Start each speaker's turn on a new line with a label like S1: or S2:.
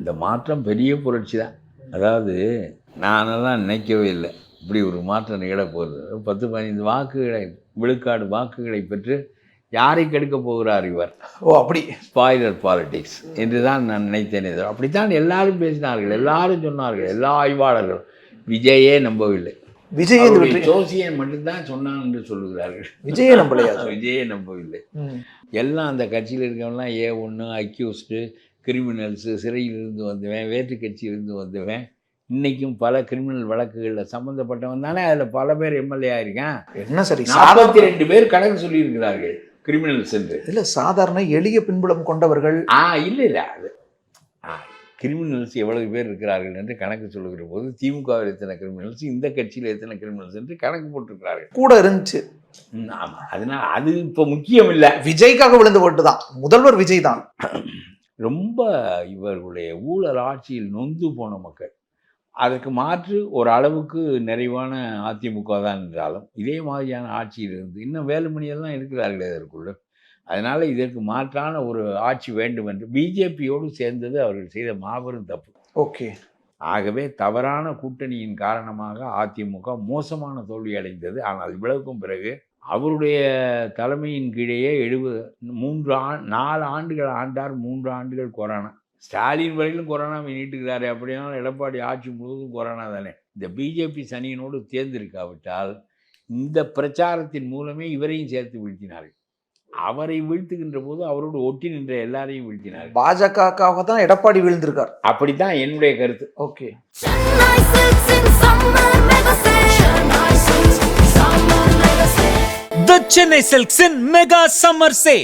S1: இந்த மாற்றம் பெரிய புரட்சி தான். அதாவது நானெல்லாம் நினைக்கவே இல்லை இப்படி ஒரு மாற்றம் நிகழப்போகுது. 10-15 விழுக்காடு வாக்குகளை பெற்று யாரை கெடுக்க போகிறார் இவர்?
S2: அப்படி
S1: ஸ்பாய்லர் பாலிடிக்ஸ் என்று தான் நான் நினைத்தேனே. அப்படித்தான் எல்லாரும் பேசினார்கள், எல்லாரும் சொன்னார்கள், எல்லா ஆய்வாளர்களும். விஜயே நம்பவில்லை.
S2: விஜயே
S1: ஜோசியன் மட்டும்தான் சொன்னான் என்று சொல்லுகிறார்கள்.
S2: விஜயே நம்பலையா?
S1: விஜயே நம்பவில்லை. எல்லாம் அந்த கட்சியில் இருக்கவங்கலாம் A1 அக்யூஸ்டு, கிரிமினல்ஸு, சிறையிலிருந்து வந்தவன், வேற்று கட்சியிலிருந்து வந்தவன், இன்றைக்கும் பல கிரிமினல் வழக்குகளில் சம்மந்தப்பட்டவன் தானே அதில் பல பேர் எம்எல்ஏ ஆயிருக்கான்.
S2: என்ன சரி
S1: 42 பேர் கணக்கு சொல்லியிருக்கிறார்கள் கிரிமினல்ஸ் என்று.
S2: இல்லை சாதாரண எளிய பின்புலம் கொண்டவர்கள்.
S1: இல்லை அது கிரிமினல்ஸ் எவ்வளவு பேர் இருக்கிறார்கள் என்று கணக்கு சொல்லுகிற போது திமுகவில் எத்தனை கிரிமினல்ஸ், இந்த கட்சியில் எத்தனை கிரிமினல்ஸ் என்று கணக்கு போட்டிருக்கிறார்கள்.
S2: கூட இருந்துச்சு.
S1: ஆமாம், அதனால் அது இப்போ முக்கியம் இல்லை.
S2: விஜய்க்காக விழுந்து போட்டு தான் முதல்வர் விஜய் தான்.
S1: ரொம்ப இவர்களுடைய ஊழல் ஆட்சியில் நொந்து போன மக்கள். அதற்கு மாற்று ஒரு அளவுக்கு நிறைவான அதிமுக தான் என்றாலும் இதே மாதிரியான ஆட்சியில் இருந்து இன்னும் வேலுமணியெல்லாம் இருக்கிறார்களே இதற்குள்ள. அதனால் இதற்கு மாற்றான ஒரு ஆட்சி வேண்டும் என்று பிஜேபியோடு சேர்ந்தது அவர்கள் செய்த மாபெரும் தப்பு.
S2: ஓகே.
S1: ஆகவே தவறான கூட்டணியின் காரணமாக அதிமுக மோசமான தோல்வி அடைந்தது. ஆனால் இவ்வளவுக்கும் பிறகு அவருடைய தலைமையின் கீழேயே 4 ஆண்டுகள் ஆண்டார். 3 ஆண்டுகள் கொரோனா. ஸ்டாலின் வரையிலும் கொரோனா நீட்டுக்கிறாரு. அப்படின்னாலும் எடப்பாடி ஆட்சி முழுவதும் கொரோனா தானே. இந்த பிஜேபி சனியினோடு தேர்ந்தெடுக்காவிட்டால் இந்த பிரச்சாரத்தின் மூலமே இவரையும் சேர்த்து வீழ்த்தினார்கள். அவரை வீழ்த்துகின்ற போது அவரோடு ஒட்டி நின்ற எல்லாரையும் வீழ்த்தினார்.
S2: பாஜகவுக்காக தான் எடப்பாடி வீழ்ந்திருக்கார்.
S1: அப்படித்தான் என்னுடைய கருத்து.
S2: Okay.
S3: The Chennai Silks in Mega Summer Sale.